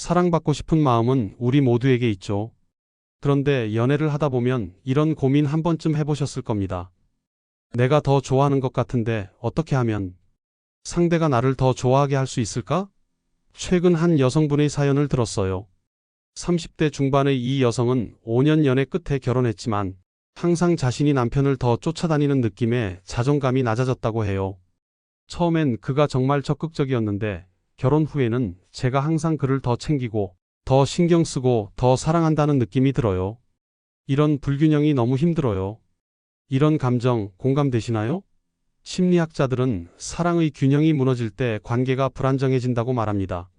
사랑받고 싶은 마음은 우리 모두에게 있죠. 그런데 연애를 하다 보면 이런 고민 한 번쯤 해보셨을 겁니다. 내가 더 좋아하는 것 같은데 어떻게 하면 상대가 나를 더 좋아하게 할 수 있을까? 최근 한 여성분의 사연을 들었어요. 30대 중반의 이 여성은 5년 연애 끝에 결혼했지만 항상 자신이 남편을 더 쫓아다니는 느낌에 자존감이 낮아졌다고 해요. 처음엔 그가 정말 적극적이었는데 결혼 후에는 제가 항상 그를 더 챙기고 더 신경 쓰고 더 사랑한다는 느낌이 들어요. 이런 불균형이 너무 힘들어요. 이런 감정 공감되시나요? 심리학자들은 사랑의 균형이 무너질 때 관계가 불안정해진다고 말합니다.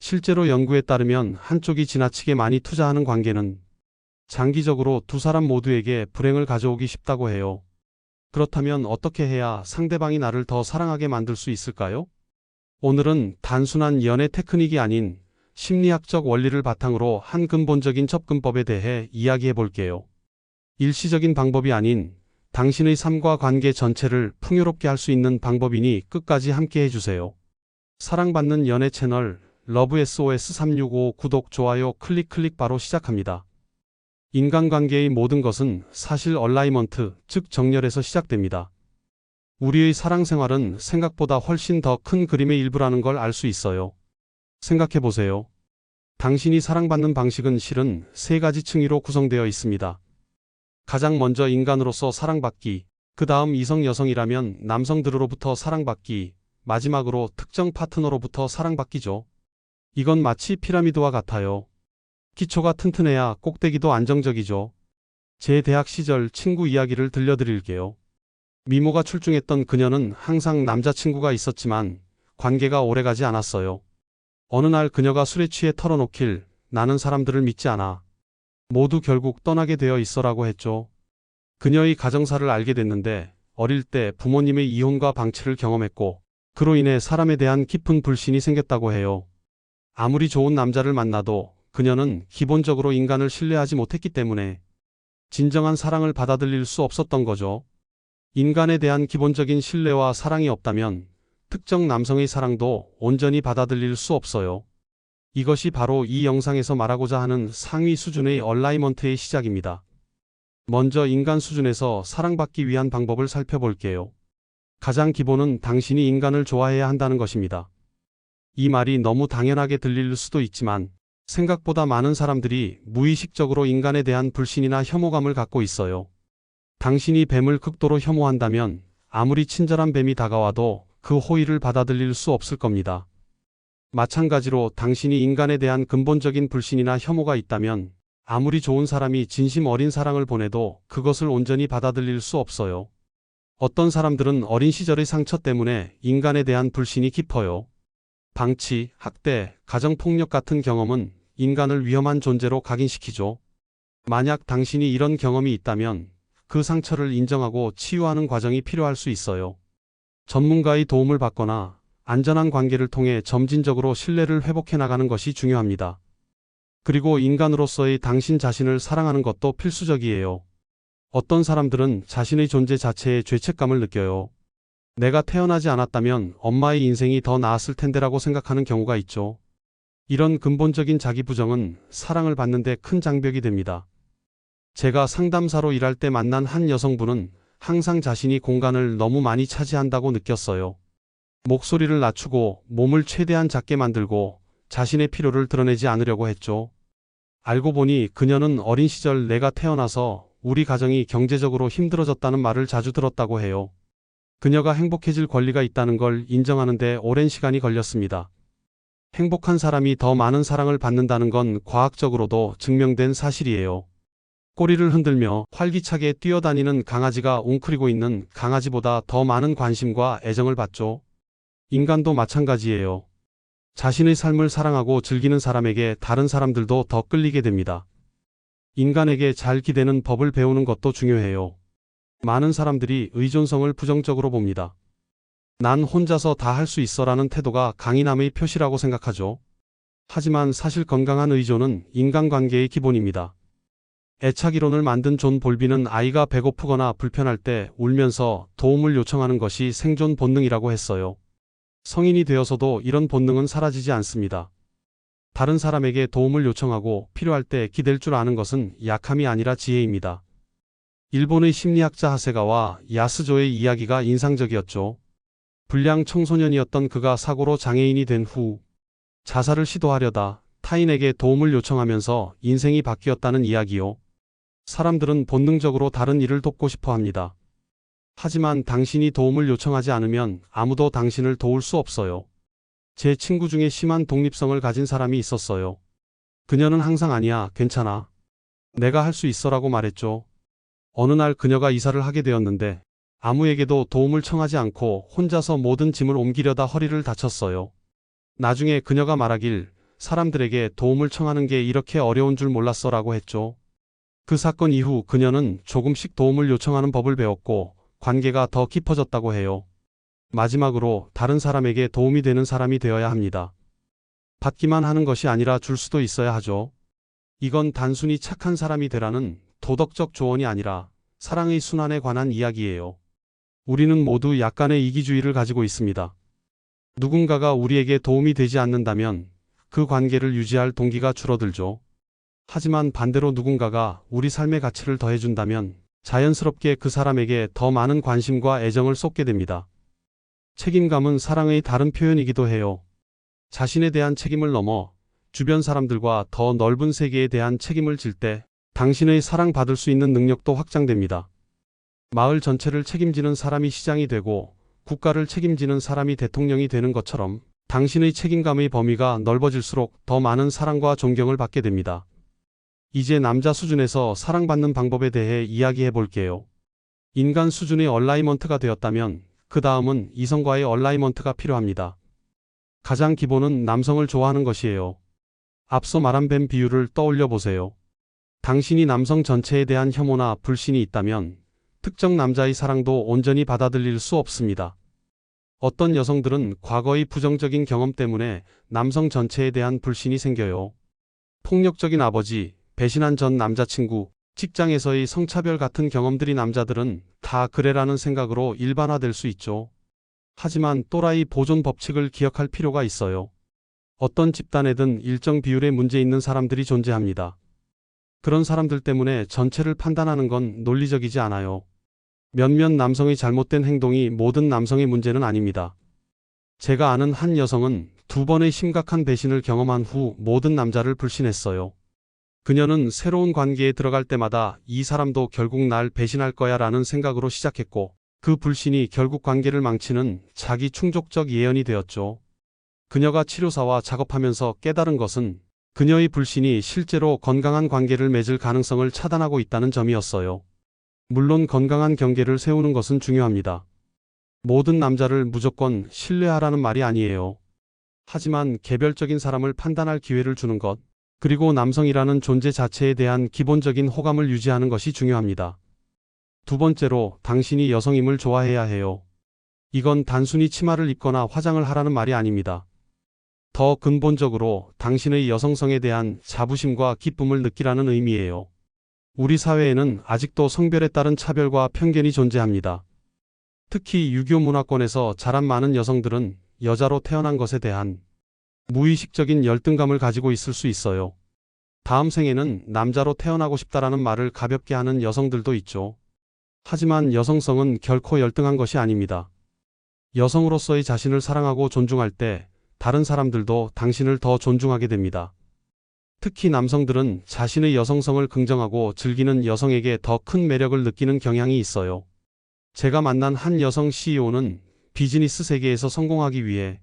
실제로 연구에 따르면 한쪽이 지나치게 많이 투자하는 관계는 장기적으로 두 사람 모두에게 불행을 가져오기 쉽다고 해요. 그렇다면 어떻게 해야 상대방이 나를 더 사랑하게 만들 수 있을까요? 오늘은 단순한 연애 테크닉이 아닌 심리학적 원리를 바탕으로 한 근본적인 접근법에 대해 이야기해 볼게요. 일시적인 방법이 아닌 당신의 삶과 관계 전체를 풍요롭게 할 수 있는 방법이니 끝까지 함께 해주세요. 사랑받는 연애 채널 러브SOS365 구독, 좋아요 클릭 바로 시작합니다. 인간관계의 모든 것은 사실 얼라이먼트, 즉 정렬에서 시작됩니다. 우리의 사랑 생활은 생각보다 훨씬 더 큰 그림의 일부라는 걸 알 수 있어요. 생각해 보세요. 당신이 사랑받는 방식은 실은 세 가지 층위로 구성되어 있습니다. 가장 먼저 인간으로서 사랑받기, 그 다음 이성 여성이라면 남성들로부터 사랑받기, 마지막으로 특정 파트너로부터 사랑받기죠. 이건 마치 피라미드와 같아요. 기초가 튼튼해야 꼭대기도 안정적이죠. 제 대학 시절 친구 이야기를 들려드릴게요. 미모가 출중했던 그녀는 항상 남자친구가 있었지만 관계가 오래가지 않았어요. 어느 날 그녀가 술에 취해 털어놓길 나는 사람들을 믿지 않아. 모두 결국 떠나게 되어 있어라고 했죠. 그녀의 가정사를 알게 됐는데 어릴 때 부모님의 이혼과 방치를 경험했고 그로 인해 사람에 대한 깊은 불신이 생겼다고 해요. 아무리 좋은 남자를 만나도 그녀는 기본적으로 인간을 신뢰하지 못했기 때문에 진정한 사랑을 받아들일 수 없었던 거죠. 인간에 대한 기본적인 신뢰와 사랑이 없다면 특정 남성의 사랑도 온전히 받아들일 수 없어요. 이것이 바로 이 영상에서 말하고자 하는 상위 수준의 얼라이먼트의 시작입니다. 먼저 인간 수준에서 사랑받기 위한 방법을 살펴볼게요. 가장 기본은 당신이 인간을 좋아해야 한다는 것입니다. 이 말이 너무 당연하게 들릴 수도 있지만 생각보다 많은 사람들이 무의식적으로 인간에 대한 불신이나 혐오감을 갖고 있어요. 당신이 뱀을 극도로 혐오한다면 아무리 친절한 뱀이 다가와도 그 호의를 받아들일 수 없을 겁니다. 마찬가지로 당신이 인간에 대한 근본적인 불신이나 혐오가 있다면 아무리 좋은 사람이 진심 어린 사랑을 보내도 그것을 온전히 받아들일 수 없어요. 어떤 사람들은 어린 시절의 상처 때문에 인간에 대한 불신이 깊어요. 방치, 학대, 가정폭력 같은 경험은 인간을 위험한 존재로 각인시키죠. 만약 당신이 이런 경험이 있다면 그 상처를 인정하고 치유하는 과정이 필요할 수 있어요. 전문가의 도움을 받거나 안전한 관계를 통해 점진적으로 신뢰를 회복해 나가는 것이 중요합니다. 그리고 인간으로서의 당신 자신을 사랑하는 것도 필수적이에요. 어떤 사람들은 자신의 존재 자체에 죄책감을 느껴요. 내가 태어나지 않았다면 엄마의 인생이 더 나았을 텐데라고 생각하는 경우가 있죠. 이런 근본적인 자기 부정은 사랑을 받는 데 큰 장벽이 됩니다. 제가 상담사로 일할 때 만난 한 여성분은 항상 자신이 공간을 너무 많이 차지한다고 느꼈어요. 목소리를 낮추고 몸을 최대한 작게 만들고 자신의 필요를 드러내지 않으려고 했죠. 알고 보니 그녀는 어린 시절 내가 태어나서 우리 가정이 경제적으로 힘들어졌다는 말을 자주 들었다고 해요. 그녀가 행복해질 권리가 있다는 걸 인정하는 데 오랜 시간이 걸렸습니다. 행복한 사람이 더 많은 사랑을 받는다는 건 과학적으로도 증명된 사실이에요. 꼬리를 흔들며 활기차게 뛰어다니는 강아지가 웅크리고 있는 강아지보다 더 많은 관심과 애정을 받죠. 인간도 마찬가지예요. 자신의 삶을 사랑하고 즐기는 사람에게 다른 사람들도 더 끌리게 됩니다. 인간에게 잘 기대는 법을 배우는 것도 중요해요. 많은 사람들이 의존성을 부정적으로 봅니다. 난 혼자서 다 할 수 있어라는 태도가 강인함의 표시라고 생각하죠. 하지만 사실 건강한 의존은 인간관계의 기본입니다. 애착이론을 만든 존 볼비는 아이가 배고프거나 불편할 때 울면서 도움을 요청하는 것이 생존 본능이라고 했어요. 성인이 되어서도 이런 본능은 사라지지 않습니다. 다른 사람에게 도움을 요청하고 필요할 때 기댈 줄 아는 것은 약함이 아니라 지혜입니다. 일본의 심리학자 하세가와 야스조의 이야기가 인상적이었죠. 불량 청소년이었던 그가 사고로 장애인이 된 후 자살을 시도하려다 타인에게 도움을 요청하면서 인생이 바뀌었다는 이야기요. 사람들은 본능적으로 다른 이를 돕고 싶어 합니다. 하지만 당신이 도움을 요청하지 않으면 아무도 당신을 도울 수 없어요. 제 친구 중에 심한 독립성을 가진 사람이 있었어요. 그녀는 항상 아니야, 괜찮아. 내가 할 수 있어라고 말했죠. 어느 날 그녀가 이사를 하게 되었는데 아무에게도 도움을 청하지 않고 혼자서 모든 짐을 옮기려다 허리를 다쳤어요. 나중에 그녀가 말하길 사람들에게 도움을 청하는 게 이렇게 어려운 줄 몰랐어라고 했죠. 그 사건 이후 그녀는 조금씩 도움을 요청하는 법을 배웠고 관계가 더 깊어졌다고 해요. 마지막으로 다른 사람에게 도움이 되는 사람이 되어야 합니다. 받기만 하는 것이 아니라 줄 수도 있어야 하죠. 이건 단순히 착한 사람이 되라는 도덕적 조언이 아니라 사랑의 순환에 관한 이야기예요. 우리는 모두 약간의 이기주의를 가지고 있습니다. 누군가가 우리에게 도움이 되지 않는다면 그 관계를 유지할 동기가 줄어들죠. 하지만 반대로 누군가가 우리 삶의 가치를 더해준다면 자연스럽게 그 사람에게 더 많은 관심과 애정을 쏟게 됩니다. 책임감은 사랑의 다른 표현이기도 해요. 자신에 대한 책임을 넘어 주변 사람들과 더 넓은 세계에 대한 책임을 질 때 당신의 사랑받을 수 있는 능력도 확장됩니다. 마을 전체를 책임지는 사람이 시장이 되고 국가를 책임지는 사람이 대통령이 되는 것처럼 당신의 책임감의 범위가 넓어질수록 더 많은 사랑과 존경을 받게 됩니다. 이제 남자 수준에서 사랑받는 방법에 대해 이야기해 볼게요. 인간 수준의 얼라이먼트가 되었다면 그 다음은 이성과의 얼라이먼트가 필요합니다. 가장 기본은 남성을 좋아하는 것이에요. 앞서 말한 뱀 비유를 떠올려 보세요. 당신이 남성 전체에 대한 혐오나 불신이 있다면 특정 남자의 사랑도 온전히 받아들일 수 없습니다. 어떤 여성들은 과거의 부정적인 경험 때문에 남성 전체에 대한 불신이 생겨요. 폭력적인 아버지, 배신한 전 남자친구, 직장에서의 성차별 같은 경험들이 남자들은 다 그래라는 생각으로 일반화될 수 있죠. 하지만 또라이 보존 법칙을 기억할 필요가 있어요. 어떤 집단에든 일정 비율의 문제 있는 사람들이 존재합니다. 그런 사람들 때문에 전체를 판단하는 건 논리적이지 않아요. 몇몇 남성의 잘못된 행동이 모든 남성의 문제는 아닙니다. 제가 아는 한 여성은 2번의 심각한 배신을 경험한 후 모든 남자를 불신했어요. 그녀는 새로운 관계에 들어갈 때마다 이 사람도 결국 날 배신할 거야 라는 생각으로 시작했고 그 불신이 결국 관계를 망치는 자기 충족적 예언이 되었죠. 그녀가 치료사와 작업하면서 깨달은 것은 그녀의 불신이 실제로 건강한 관계를 맺을 가능성을 차단하고 있다는 점이었어요. 물론 건강한 경계를 세우는 것은 중요합니다. 모든 남자를 무조건 신뢰하라는 말이 아니에요. 하지만 개별적인 사람을 판단할 기회를 주는 것, 그리고 남성이라는 존재 자체에 대한 기본적인 호감을 유지하는 것이 중요합니다. 두 번째로, 당신이 여성임을 좋아해야 해요. 이건 단순히 치마를 입거나 화장을 하라는 말이 아닙니다. 더 근본적으로 당신의 여성성에 대한 자부심과 기쁨을 느끼라는 의미예요. 우리 사회에는 아직도 성별에 따른 차별과 편견이 존재합니다. 특히 유교 문화권에서 자란 많은 여성들은 여자로 태어난 것에 대한 무의식적인 열등감을 가지고 있을 수 있어요. 다음 생에는 남자로 태어나고 싶다라는 말을 가볍게 하는 여성들도 있죠. 하지만 여성성은 결코 열등한 것이 아닙니다. 여성으로서의 자신을 사랑하고 존중할 때 다른 사람들도 당신을 더 존중하게 됩니다. 특히 남성들은 자신의 여성성을 긍정하고 즐기는 여성에게 더 큰 매력을 느끼는 경향이 있어요. 제가 만난 한 여성 CEO는 비즈니스 세계에서 성공하기 위해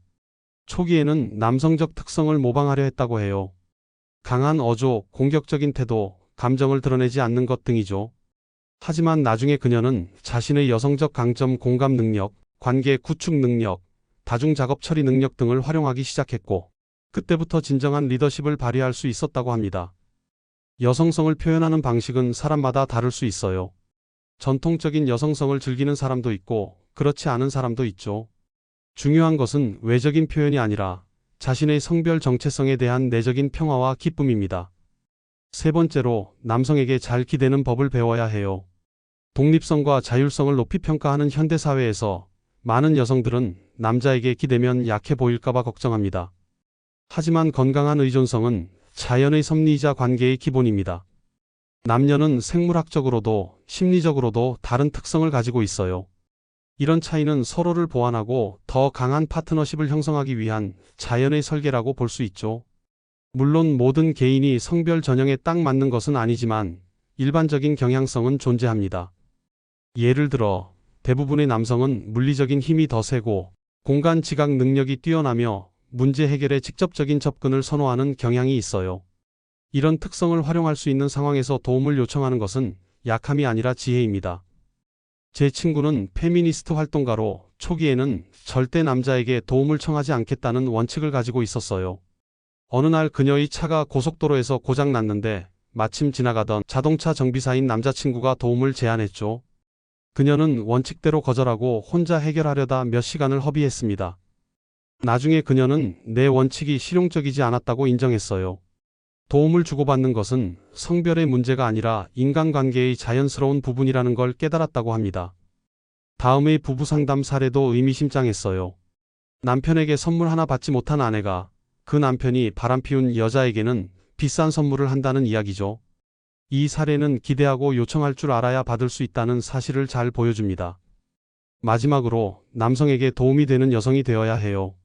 초기에는 남성적 특성을 모방하려 했다고 해요. 강한 어조, 공격적인 태도, 감정을 드러내지 않는 것 등이죠. 하지만 나중에 그녀는 자신의 여성적 강점 공감 능력, 관계 구축 능력, 다중 작업 처리 능력 등을 활용하기 시작했고 그때부터 진정한 리더십을 발휘할 수 있었다고 합니다. 여성성을 표현하는 방식은 사람마다 다를 수 있어요. 전통적인 여성성을 즐기는 사람도 있고 그렇지 않은 사람도 있죠. 중요한 것은 외적인 표현이 아니라 자신의 성별 정체성에 대한 내적인 평화와 기쁨입니다. 세 번째로, 남성에게 잘 기대는 법을 배워야 해요. 독립성과 자율성을 높이 평가하는 현대사회에서 많은 여성들은 남자에게 기대면 약해 보일까봐 걱정합니다. 하지만 건강한 의존성은 자연의 섭리이자 관계의 기본입니다. 남녀는 생물학적으로도 심리적으로도 다른 특성을 가지고 있어요. 이런 차이는 서로를 보완하고 더 강한 파트너십을 형성하기 위한 자연의 설계라고 볼 수 있죠. 물론 모든 개인이 성별 전형에 딱 맞는 것은 아니지만 일반적인 경향성은 존재합니다. 예를 들어 대부분의 남성은 물리적인 힘이 더 세고 공간 지각 능력이 뛰어나며 문제 해결에 직접적인 접근을 선호하는 경향이 있어요. 이런 특성을 활용할 수 있는 상황에서 도움을 요청하는 것은 약함이 아니라 지혜입니다. 제 친구는 페미니스트 활동가로 초기에는 절대 남자에게 도움을 청하지 않겠다는 원칙을 가지고 있었어요. 어느 날 그녀의 차가 고속도로에서 고장 났는데 마침 지나가던 자동차 정비사인 남자친구가 도움을 제안했죠. 그녀는 원칙대로 거절하고 혼자 해결하려다 몇 시간을 허비했습니다. 나중에 그녀는 내 원칙이 실용적이지 않았다고 인정했어요. 도움을 주고받는 것은 성별의 문제가 아니라 인간관계의 자연스러운 부분이라는 걸 깨달았다고 합니다. 다음의 부부 상담 사례도 의미심장했어요. 남편에게 선물 하나 받지 못한 아내가 그 남편이 바람피운 여자에게는 비싼 선물을 한다는 이야기죠. 이 사례는 기대하고 요청할 줄 알아야 받을 수 있다는 사실을 잘 보여줍니다. 마지막으로 남성에게 도움이 되는 여성이 되어야 해요.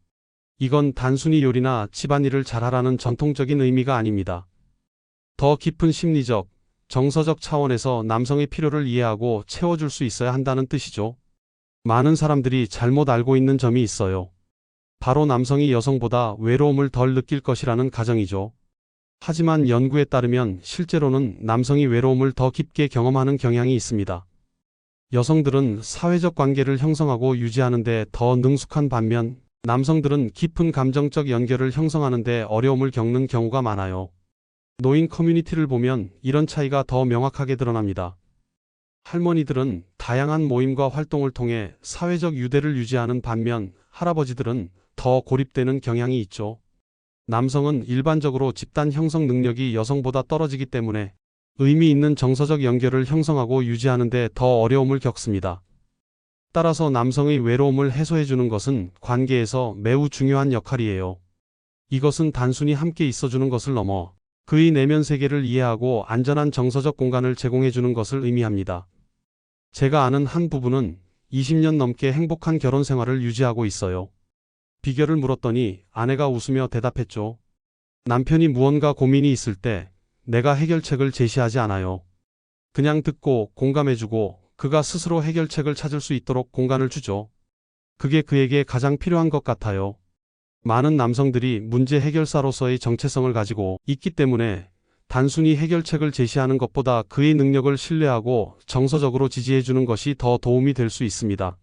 이건 단순히 요리나 집안일을 잘하라는 전통적인 의미가 아닙니다. 더 깊은 심리적, 정서적 차원에서 남성의 필요를 이해하고 채워줄 수 있어야 한다는 뜻이죠. 많은 사람들이 잘못 알고 있는 점이 있어요. 바로 남성이 여성보다 외로움을 덜 느낄 것이라는 가정이죠. 하지만 연구에 따르면 실제로는 남성이 외로움을 더 깊게 경험하는 경향이 있습니다. 여성들은 사회적 관계를 형성하고 유지하는 데 더 능숙한 반면 남성들은 깊은 감정적 연결을 형성하는 데 어려움을 겪는 경우가 많아요. 노인 커뮤니티를 보면 이런 차이가 더 명확하게 드러납니다. 할머니들은 다양한 모임과 활동을 통해 사회적 유대를 유지하는 반면 할아버지들은 더 고립되는 경향이 있죠. 남성은 일반적으로 집단 형성 능력이 여성보다 떨어지기 때문에 의미 있는 정서적 연결을 형성하고 유지하는 데 더 어려움을 겪습니다. 따라서 남성의 외로움을 해소해주는 것은 관계에서 매우 중요한 역할이에요. 이것은 단순히 함께 있어주는 것을 넘어 그의 내면 세계를 이해하고 안전한 정서적 공간을 제공해주는 것을 의미합니다. 제가 아는 한 부부는 20년 넘게 행복한 결혼 생활을 유지하고 있어요. 비결을 물었더니 아내가 웃으며 대답했죠. 남편이 무언가 고민이 있을 때 내가 해결책을 제시하지 않아요. 그냥 듣고 공감해주고 그가 스스로 해결책을 찾을 수 있도록 공간을 주죠. 그게 그에게 가장 필요한 것 같아요. 많은 남성들이 문제 해결사로서의 정체성을 가지고 있기 때문에 단순히 해결책을 제시하는 것보다 그의 능력을 신뢰하고 정서적으로 지지해주는 것이 더 도움이 될 수 있습니다.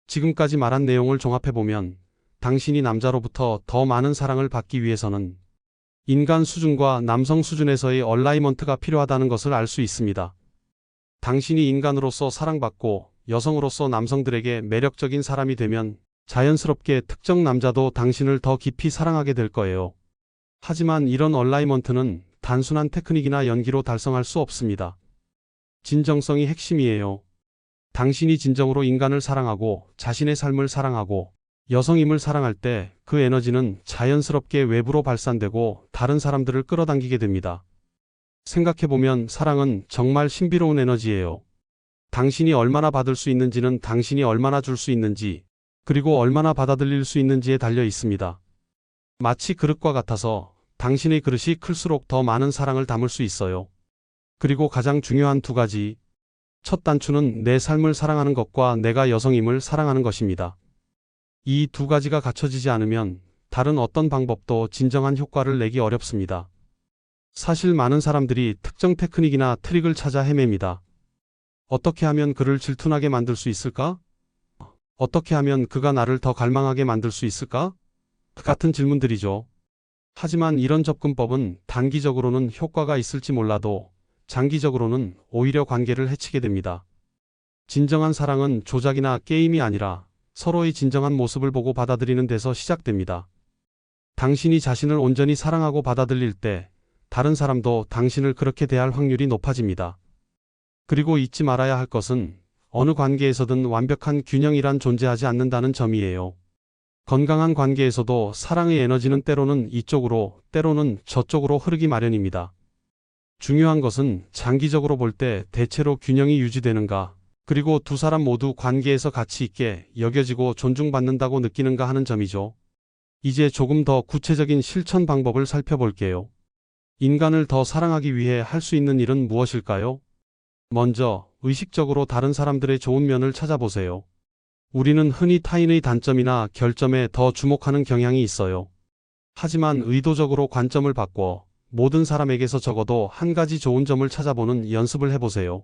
지금까지 말한 내용을 종합해보면 당신이 남자로부터 더 많은 사랑을 받기 위해서는 인간 수준과 남성 수준에서의 얼라이먼트가 필요하다는 것을 알 수 있습니다. 당신이 인간으로서 사랑받고 여성으로서 남성들에게 매력적인 사람이 되면 자연스럽게 특정 남자도 당신을 더 깊이 사랑하게 될 거예요. 하지만 이런 얼라이먼트는 단순한 테크닉이나 연기로 달성할 수 없습니다. 진정성이 핵심이에요. 당신이 진정으로 인간을 사랑하고 자신의 삶을 사랑하고 여성임을 사랑할 때 그 에너지는 자연스럽게 외부로 발산되고 다른 사람들을 끌어당기게 됩니다. 생각해보면 사랑은 정말 신비로운 에너지예요. 당신이 얼마나 받을 수 있는지는 당신이 얼마나 줄 수 있는지, 그리고 얼마나 받아들일 수 있는지에 달려 있습니다. 마치 그릇과 같아서 당신의 그릇이 클수록 더 많은 사랑을 담을 수 있어요. 그리고 가장 중요한 두 가지. 첫 단추는 내 삶을 사랑하는 것과 내가 여성임을 사랑하는 것입니다. 이 두 가지가 갖춰지지 않으면 다른 어떤 방법도 진정한 효과를 내기 어렵습니다. 사실 많은 사람들이 특정 테크닉이나 트릭을 찾아 헤맵니다. 어떻게 하면 그를 질투나게 만들 수 있을까? 어떻게 하면 그가 나를 더 갈망하게 만들 수 있을까? 같은 질문들이죠. 하지만 이런 접근법은 단기적으로는 효과가 있을지 몰라도 장기적으로는 오히려 관계를 해치게 됩니다. 진정한 사랑은 조작이나 게임이 아니라 서로의 진정한 모습을 보고 받아들이는 데서 시작됩니다. 당신이 자신을 온전히 사랑하고 받아들일 때 다른 사람도 당신을 그렇게 대할 확률이 높아집니다. 그리고 잊지 말아야 할 것은 어느 관계에서든 완벽한 균형이란 존재하지 않는다는 점이에요. 건강한 관계에서도 사랑의 에너지는 때로는 이쪽으로, 때로는 저쪽으로 흐르기 마련입니다. 중요한 것은 장기적으로 볼 때 대체로 균형이 유지되는가, 그리고 두 사람 모두 관계에서 가치 있게 여겨지고 존중받는다고 느끼는가 하는 점이죠. 이제 조금 더 구체적인 실천 방법을 살펴볼게요. 인간을 더 사랑하기 위해 할 수 있는 일은 무엇일까요? 먼저, 의식적으로 다른 사람들의 좋은 면을 찾아보세요. 우리는 흔히 타인의 단점이나 결점에 더 주목하는 경향이 있어요. 하지만 의도적으로 관점을 바꿔 모든 사람에게서 적어도 한 가지 좋은 점을 찾아보는 연습을 해보세요.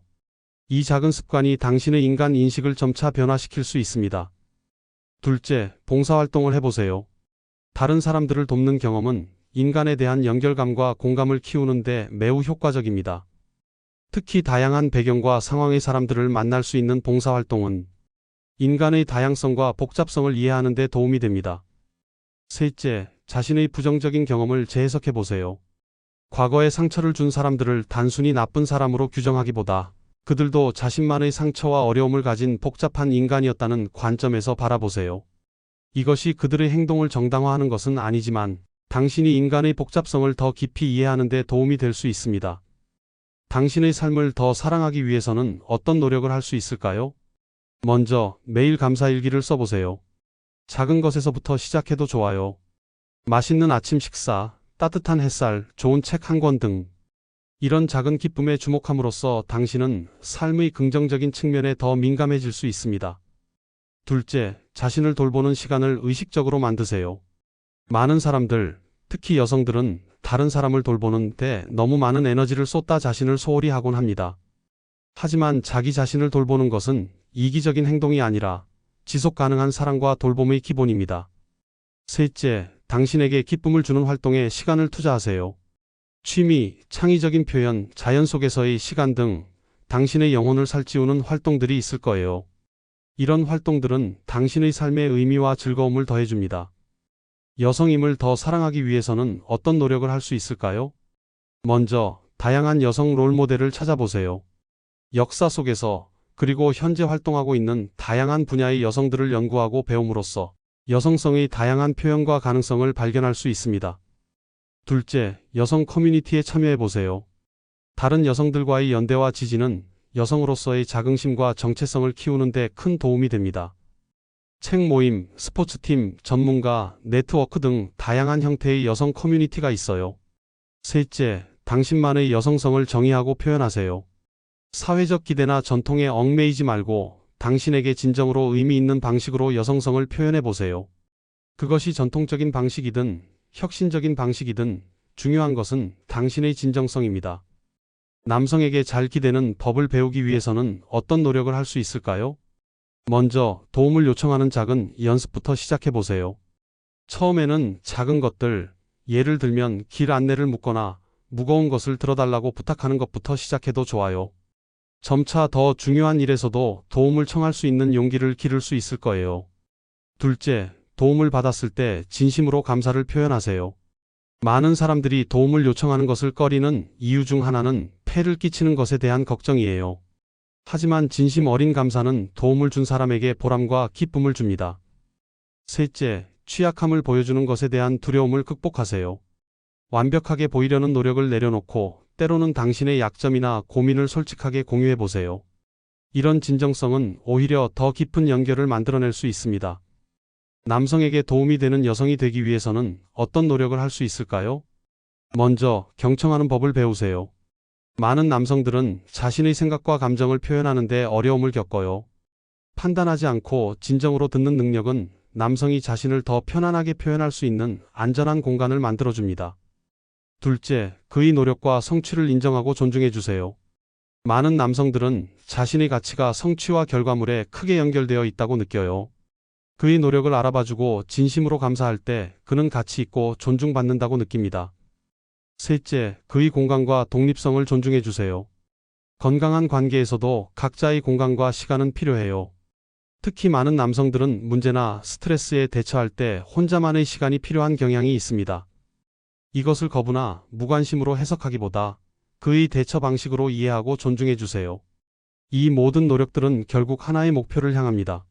이 작은 습관이 당신의 인간 인식을 점차 변화시킬 수 있습니다. 둘째, 봉사활동을 해보세요. 다른 사람들을 돕는 경험은 인간에 대한 연결감과 공감을 키우는데 매우 효과적입니다. 특히 다양한 배경과 상황의 사람들을 만날 수 있는 봉사활동은 인간의 다양성과 복잡성을 이해하는 데 도움이 됩니다. 셋째, 자신의 부정적인 경험을 재해석해 보세요. 과거에 상처를 준 사람들을 단순히 나쁜 사람으로 규정하기보다 그들도 자신만의 상처와 어려움을 가진 복잡한 인간이었다는 관점에서 바라보세요. 이것이 그들의 행동을 정당화하는 것은 아니지만 당신이 인간의 복잡성을 더 깊이 이해하는 데 도움이 될 수 있습니다. 당신의 삶을 더 사랑하기 위해서는 어떤 노력을 할 수 있을까요? 먼저 매일 감사일기를 써보세요. 작은 것에서부터 시작해도 좋아요. 맛있는 아침 식사, 따뜻한 햇살, 좋은 책 한 권 등 이런 작은 기쁨에 주목함으로써 당신은 삶의 긍정적인 측면에 더 민감해질 수 있습니다. 둘째, 자신을 돌보는 시간을 의식적으로 만드세요. 많은 사람들, 특히 여성들은 다른 사람을 돌보는 데 너무 많은 에너지를 쏟다 자신을 소홀히 하곤 합니다. 하지만 자기 자신을 돌보는 것은 이기적인 행동이 아니라 지속 가능한 사랑과 돌봄의 기본입니다. 셋째, 당신에게 기쁨을 주는 활동에 시간을 투자하세요. 취미, 창의적인 표현, 자연 속에서의 시간 등 당신의 영혼을 살찌우는 활동들이 있을 거예요. 이런 활동들은 당신의 삶의 의미와 즐거움을 더해줍니다. 여성임을 더 사랑하기 위해서는 어떤 노력을 할 수 있을까요? 먼저, 다양한 여성 롤모델을 찾아보세요. 역사 속에서 그리고 현재 활동하고 있는 다양한 분야의 여성들을 연구하고 배움으로써 여성성의 다양한 표현과 가능성을 발견할 수 있습니다. 둘째, 여성 커뮤니티에 참여해보세요. 다른 여성들과의 연대와 지지는 여성으로서의 자긍심과 정체성을 키우는 데 큰 도움이 됩니다. 책 모임, 스포츠팀, 전문가, 네트워크 등 다양한 형태의 여성 커뮤니티가 있어요. 셋째, 당신만의 여성성을 정의하고 표현하세요. 사회적 기대나 전통에 얽매이지 말고 당신에게 진정으로 의미 있는 방식으로 여성성을 표현해 보세요. 그것이 전통적인 방식이든 혁신적인 방식이든 중요한 것은 당신의 진정성입니다. 남성에게 잘 기대는 법을 배우기 위해서는 어떤 노력을 할 수 있을까요? 먼저 도움을 요청하는 작은 연습부터 시작해 보세요. 처음에는 작은 것들, 예를 들면 길 안내를 묻거나 무거운 것을 들어달라고 부탁하는 것부터 시작해도 좋아요. 점차 더 중요한 일에서도 도움을 청할 수 있는 용기를 기를 수 있을 거예요. 둘째, 도움을 받았을 때 진심으로 감사를 표현하세요. 많은 사람들이 도움을 요청하는 것을 꺼리는 이유 중 하나는 폐를 끼치는 것에 대한 걱정이에요. 하지만 진심 어린 감사는 도움을 준 사람에게 보람과 기쁨을 줍니다. 셋째, 취약함을 보여주는 것에 대한 두려움을 극복하세요. 완벽하게 보이려는 노력을 내려놓고 때로는 당신의 약점이나 고민을 솔직하게 공유해 보세요. 이런 진정성은 오히려 더 깊은 연결을 만들어낼 수 있습니다. 남성에게 도움이 되는 여성이 되기 위해서는 어떤 노력을 할 수 있을까요? 먼저 경청하는 법을 배우세요. 많은 남성들은 자신의 생각과 감정을 표현하는 데 어려움을 겪어요. 판단하지 않고 진정으로 듣는 능력은 남성이 자신을 더 편안하게 표현할 수 있는 안전한 공간을 만들어줍니다. 둘째, 그의 노력과 성취를 인정하고 존중해 주세요. 많은 남성들은 자신의 가치가 성취와 결과물에 크게 연결되어 있다고 느껴요. 그의 노력을 알아봐주고 진심으로 감사할 때 그는 가치 있고 존중받는다고 느낍니다. 셋째, 그의 공간과 독립성을 존중해 주세요. 건강한 관계에서도 각자의 공간과 시간은 필요해요. 특히 많은 남성들은 문제나 스트레스에 대처할 때 혼자만의 시간이 필요한 경향이 있습니다. 이것을 거부나 무관심으로 해석하기보다 그의 대처 방식으로 이해하고 존중해 주세요. 이 모든 노력들은 결국 하나의 목표를 향합니다.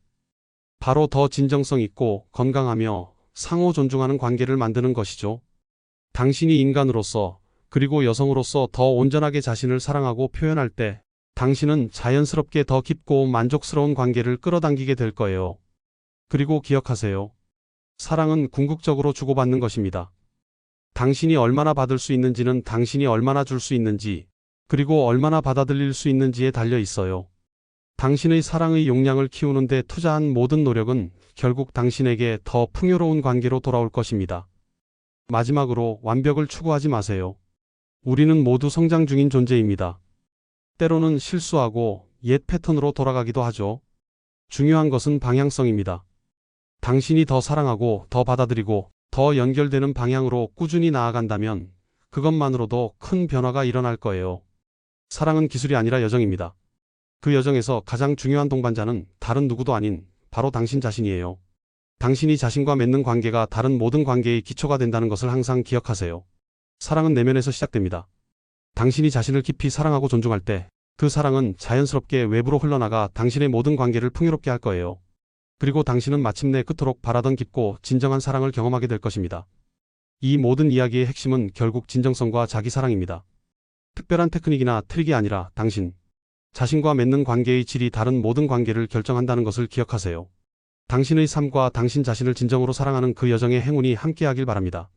바로 더 진정성 있고 건강하며 상호 존중하는 관계를 만드는 것이죠. 당신이 인간으로서 그리고 여성으로서 더 온전하게 자신을 사랑하고 표현할 때 당신은 자연스럽게 더 깊고 만족스러운 관계를 끌어당기게 될 거예요. 그리고 기억하세요. 사랑은 궁극적으로 주고받는 것입니다. 당신이 얼마나 받을 수 있는지는 당신이 얼마나 줄 수 있는지, 그리고 얼마나 받아들일 수 있는지에 달려 있어요. 당신의 사랑의 용량을 키우는 데 투자한 모든 노력은 결국 당신에게 더 풍요로운 관계로 돌아올 것입니다. 마지막으로 완벽을 추구하지 마세요. 우리는 모두 성장 중인 존재입니다. 때로는 실수하고 옛 패턴으로 돌아가기도 하죠. 중요한 것은 방향성입니다. 당신이 더 사랑하고 더 받아들이고 더 연결되는 방향으로 꾸준히 나아간다면 그것만으로도 큰 변화가 일어날 거예요. 사랑은 기술이 아니라 여정입니다. 그 여정에서 가장 중요한 동반자는 다른 누구도 아닌 바로 당신 자신이에요. 당신이 자신과 맺는 관계가 다른 모든 관계의 기초가 된다는 것을 항상 기억하세요. 사랑은 내면에서 시작됩니다. 당신이 자신을 깊이 사랑하고 존중할 때 그 사랑은 자연스럽게 외부로 흘러나가 당신의 모든 관계를 풍요롭게 할 거예요. 그리고 당신은 마침내 그토록 바라던 깊고 진정한 사랑을 경험하게 될 것입니다. 이 모든 이야기의 핵심은 결국 진정성과 자기 사랑입니다. 특별한 테크닉이나 트릭이 아니라 당신 자신과 맺는 관계의 질이 다른 모든 관계를 결정한다는 것을 기억하세요. 당신의 삶과 당신 자신을 진정으로 사랑하는 그 여정의 행운이 함께하길 바랍니다.